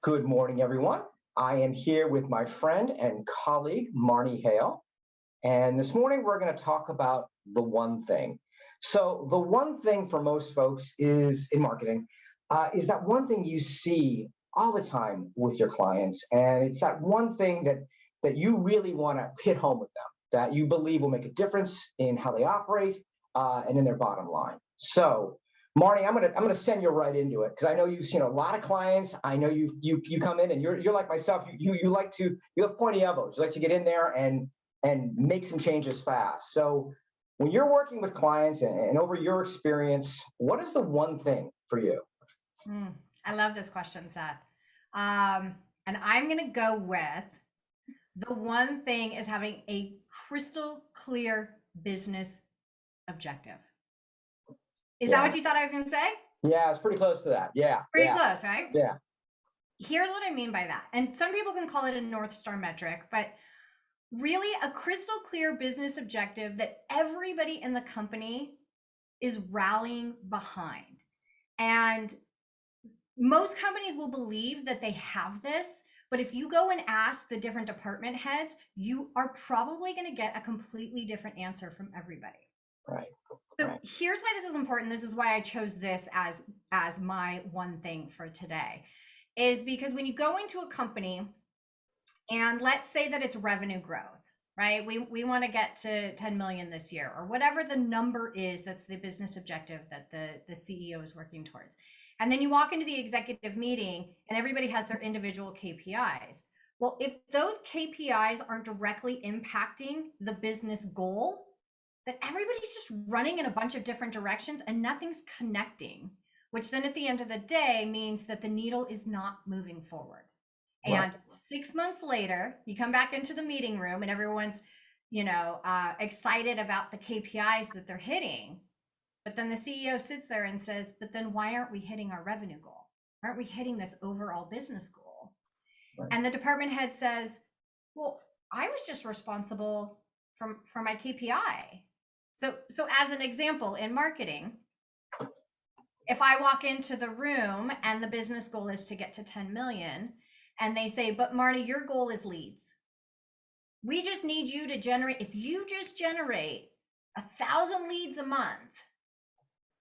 Good morning, everyone. I am here with my friend and colleague, Marni Hale. And this morning we're going to talk about the one thing. So, the one thing for most folks is in marketing, is that one thing you see all the time with your clients. And it's that one thing that you really want to hit home with them, that you believe will make a difference in how they operate and in their bottom line. So, Marni, I'm gonna send you right into it because I know you've seen a lot of clients. I know you come in and you're like myself. You like to you have pointy elbows. You like to get in there and make some changes fast. So when you're working with clients and over your experience, what is the one thing for you? I love this question, Seth. And I'm going to go with the one thing is having a crystal clear business objective. Is that Yeah, what you thought I was going to say? yeah, it's pretty close to that. Yeah, Pretty yeah, close, right? yeah, Here's what I mean by that. And some people can call it a North Star metric, but really a crystal clear business objective that everybody in the company is rallying behind. And most companies will believe that they have this, but if you go and ask the different department heads, you are probably going to get a completely different answer from everybody. right, So right. here's why this is important. This is why I chose this as my one thing for today, is because when you go into a company and let's say that it's revenue growth, right? We want to get to 10 million this year or whatever the number is, that's the business objective that the CEO is working towards. And then you walk into the executive meeting and everybody has their individual KPIs. Well, if those KPIs aren't directly impacting the business goal, then everybody's just running in a bunch of different directions and nothing's connecting, which then at the end of the day means that the needle is not moving forward. Right. And 6 months later, you come back into the meeting room and everyone's, excited about the KPIs that they're hitting. But then the CEO sits there and says, but then why aren't we hitting our revenue goal? Aren't we hitting this overall business goal? Right. And the department head says, well, I was just responsible for my KPI. So as an example in marketing, if I walk into the room and the business goal is to get to 10 million and they say, but Marni, your goal is leads. We just need you to generate, if you just generate 1,000 leads a month,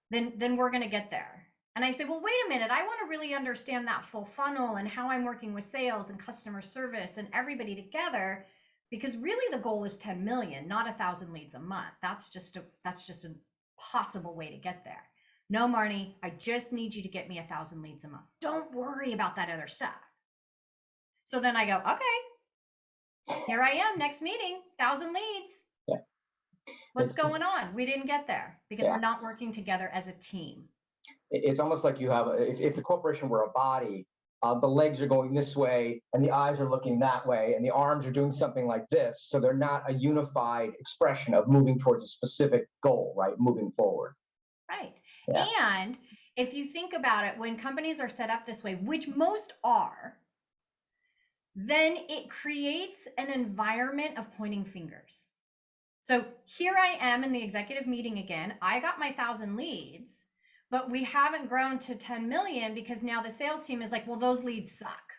then we're going to get there. And I say, well, wait a minute. I want to really understand that full funnel and how I'm working with sales and customer service and everybody together, because really the goal is 10 million, not 1,000 leads a month. That's just a possible way to get there. No, Marni, I just need you to get me 1,000 leads a month. Don't worry about that other stuff. So then I go, okay, here I am, next meeting, 1,000 leads. Yeah. What's going on? We didn't get there because Yeah. we're not working together as a team. It's almost like you have, if the corporation were a body, the legs are going this way and the eyes are looking that way and the arms are doing something like this. So they're not a unified expression of moving towards a specific goal, right? Moving forward. Right. Yeah. And if you think about it, when companies are set up this way, which most are, then it creates an environment of pointing fingers. So here I am in the executive meeting again. I got my 1,000 leads, but we haven't grown to 10 million because now the sales team is like, well, those leads suck.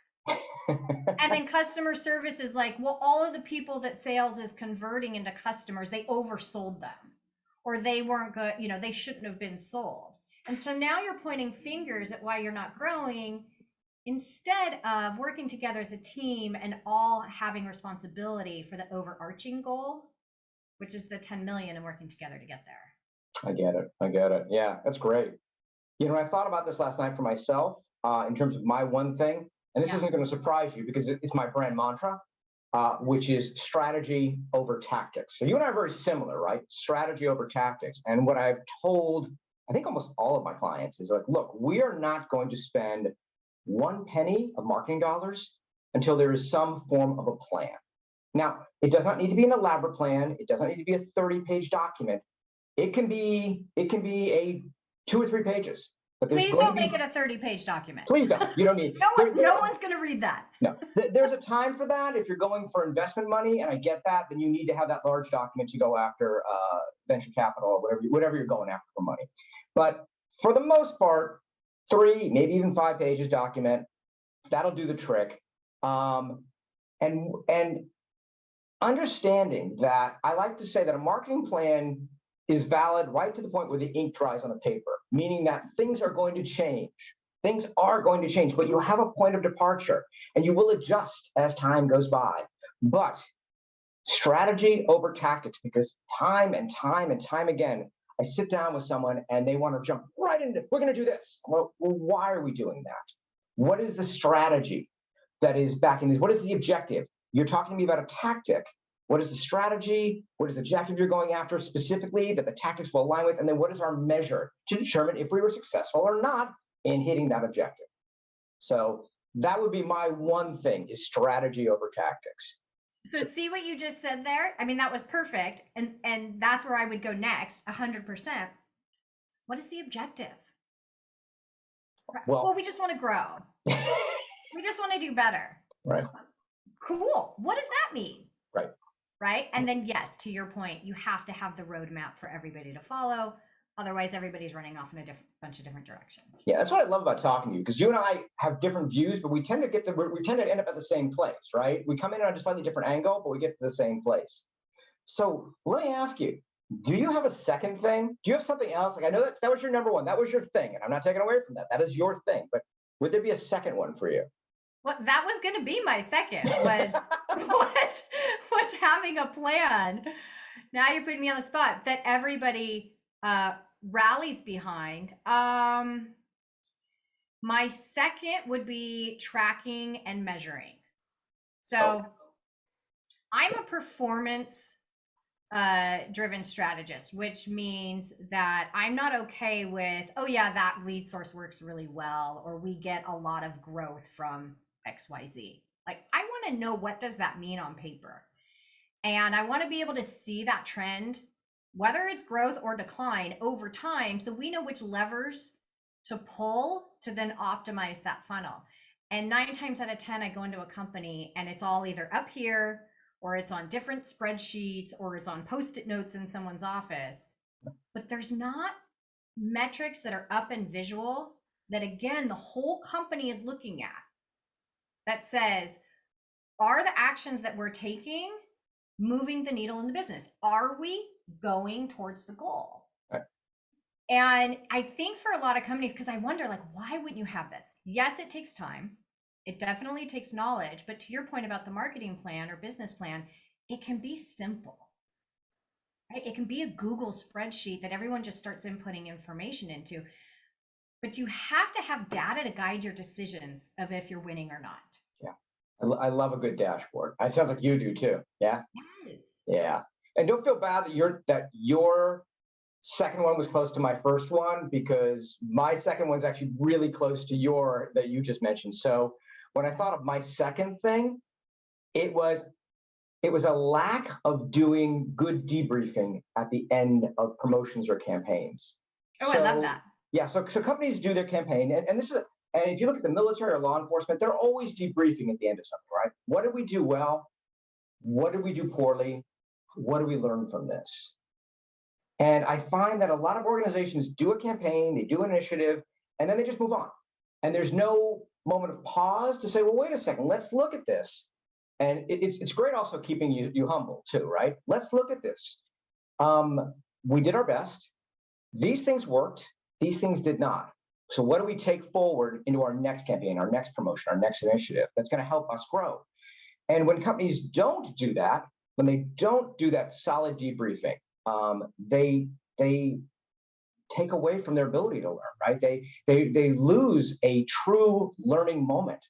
And then customer service is like, well, all of the people that sales is converting into customers, they oversold them or they weren't good, they shouldn't have been sold. And so now you're pointing fingers at why you're not growing instead of working together as a team and all having responsibility for the overarching goal, which is the 10 million and working together to get there. I get it. I get it. Yeah, that's great. I thought about this last night for myself in terms of my one thing, and this isn't going to surprise you because it's my brand mantra, which is strategy over tactics. So you and I are very similar, right? Strategy over tactics. And what I've told, I think almost all of my clients is like, look, we are not going to spend one penny of marketing dollars until there is some form of a plan. Now, it does not need to be an elaborate plan. It does not need to be a 30-page document. It can be a 2 or 3 pages. But please don't make it a 30-page document. Please don't. You don't need. No one's going to read that. No, there's a time for that. If you're going for investment money, and I get that, then you need to have that large document to go after venture capital or whatever you're going after for money. But for the most part, 3, maybe even 5 pages document. That'll do the trick. And understanding that, I like to say that a marketing plan is valid right to the point where the ink dries on the paper, meaning that things are going to change. Things are going to change, but you have a point of departure and you will adjust as time goes by. But strategy over tactics, because time and time and time again, I sit down with someone and they want to jump right into, we're going to do this. Well, why are we doing that? What is the strategy that is backing this? What is the objective? You're talking to me about a tactic. What is the strategy? What is the objective you're going after specifically that the tactics will align with? And then what is our measure to determine if we were successful or not in hitting that objective? So that would be my one thing, is strategy over tactics. So see what you just said there? I mean, that was perfect. And that's where I would go next, 100%. What is the objective? Well, we just want to grow. We just want to do better. Right. Cool. What does that mean? Right. Right. And then, yes, to your point, you have to have the roadmap for everybody to follow. Otherwise, everybody's running off in a bunch of different directions. Yeah, that's what I love about talking to you, because you and I have different views, but we tend to end up at the same place, right? We come in on a slightly different angle, but we get to the same place. So let me ask you, do you have a second thing? Do you have something else? Like, I know that was your number one, that was your thing, and I'm not taking away from that. That is your thing, but would there be a second one for you? Well, that was going to be my second, was was having a plan. Now you're putting me on the spot that everybody rallies behind. My second would be tracking and measuring. So I'm a performance driven strategist, which means that I'm not okay with, oh yeah, that lead source works really well, or we get a lot of growth from XYZ. Like, I want to know, what does that mean on paper? And I want to be able to see that trend, whether it's growth or decline over time, so we know which levers to pull to then optimize that funnel. And 9 times out of 10, I go into a company and it's all either up here, or it's on different spreadsheets, or it's on Post-it notes in someone's office. But there's not metrics that are up and visual that, again, the whole company is looking at, that says, are the actions that we're taking moving the needle in the business? Are we going towards the goal? Right. And I think for a lot of companies, because I wonder, like, why wouldn't you have this? Yes, it takes time. It definitely takes knowledge. But to your point about the marketing plan or business plan, it can be simple. Right? It can be a Google spreadsheet that everyone just starts inputting information into. But you have to have data to guide your decisions of if you're winning or not. Yeah. I love a good dashboard. It sounds like you do too. Yeah. Yes. Yeah. And don't feel bad that your second one was close to my first one, because my second one's actually really close to that you just mentioned. So when I thought of my second thing, it was a lack of doing good debriefing at the end of promotions or campaigns. Oh, I love that. Yeah, so companies do their campaign, and if you look at the military or law enforcement, they're always debriefing at the end of something, right? What did we do well? What did we do poorly? What do we learn from this? And I find that a lot of organizations do a campaign, they do an initiative, and then they just move on. And there's no moment of pause to say, well, wait a second, let's look at this. And it's great also keeping you humble too, right? Let's look at this. We did our best. These things worked. These things did not. So what do we take forward into our next campaign, our next promotion, our next initiative that's going to help us grow? And when companies don't do that, when they don't do that solid debriefing, they take away from their ability to learn, right? They lose a true learning moment.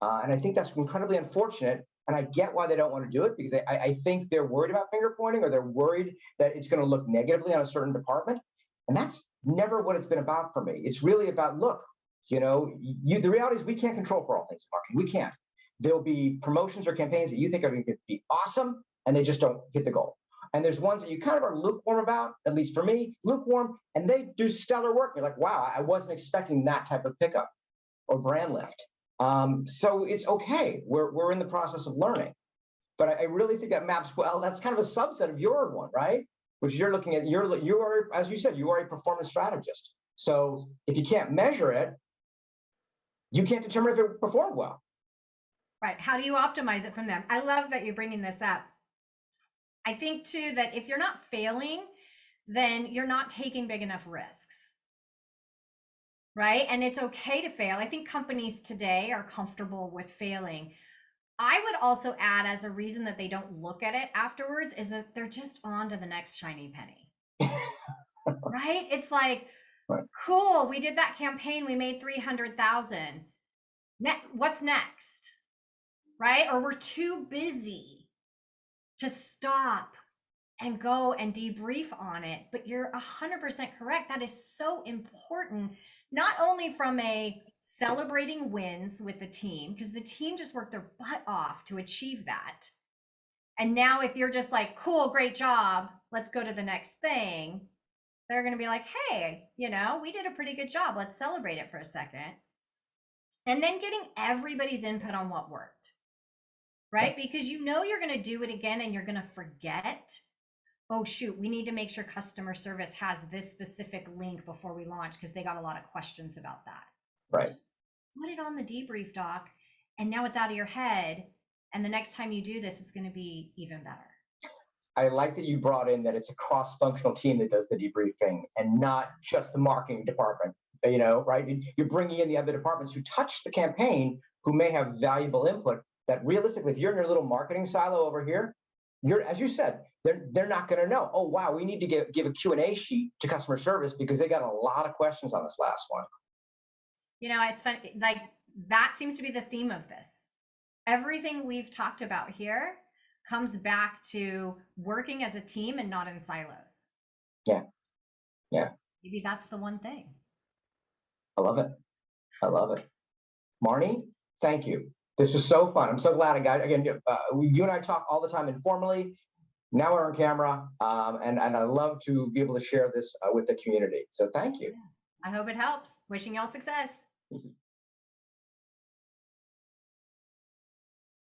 And I think that's incredibly unfortunate. And I get why they don't want to do it, because I think they're worried about finger pointing, or they're worried that it's going to look negatively on a certain department. And that's never what it's been about for me. It's really about, look, the reality is we can't control for all things in marketing. We can't. There'll be promotions or campaigns that you think are going to be awesome, and they just don't hit the goal. And there's ones that you kind of are lukewarm about, at least for me, lukewarm, and they do stellar work. You're like, wow, I wasn't expecting that type of pickup or brand lift. So it's okay. We're in the process of learning. But I really think that maps well. That's kind of a subset of your one, right? Which you're looking at, you are, as you said, you are a performance strategist. So if you can't measure it, you can't determine if it performed well. Right. How do you optimize it from them? I love that you're bringing this up. I think too that if you're not failing, then you're not taking big enough risks. Right. And it's okay to fail. I think companies today are comfortable with failing. I would also add, as a reason that they don't look at it afterwards, is that they're just on to the next shiny penny. Right. It's like, Right. cool, we did that campaign, we made 300,000. What's next? Right. Or we're too busy to stop and go and debrief on it. But you're 100% correct. That is so important, not only from a celebrating wins with the team, because the team just worked their butt off to achieve that. And now if you're just like, cool, great job, let's go to the next thing, they're going to be like, hey, you know, we did a pretty good job. Let's celebrate it for a second. And then getting everybody's input on what worked, right? Because you know you're going to do it again and you're going to forget. Oh, shoot, we need to make sure customer service has this specific link before we launch because they got a lot of questions about that. Right. Just put it on the debrief doc, and now it's out of your head. And the next time you do this, it's going to be even better. I like that you brought in that it's a cross-functional team that does the debriefing and not just the marketing department, you know, right? You're bringing in the other departments who touch the campaign, who may have valuable input that realistically, if you're in your little marketing silo over here, you're, as you said, they're not going to know. Oh, wow, we need to give a Q&A sheet to customer service because they got a lot of questions on this last one. You know, it's fun. Like, that seems to be the theme of this. Everything we've talked about here comes back to working as a team and not in silos. Yeah. Yeah. Maybe that's the one thing. I love it. I love it. Marni, thank you. This was so fun. I'm so glad I got, again, you and I talk all the time informally. Now we're on camera, and I love to be able to share this with the community. So thank you. I hope it helps. Wishing y'all success.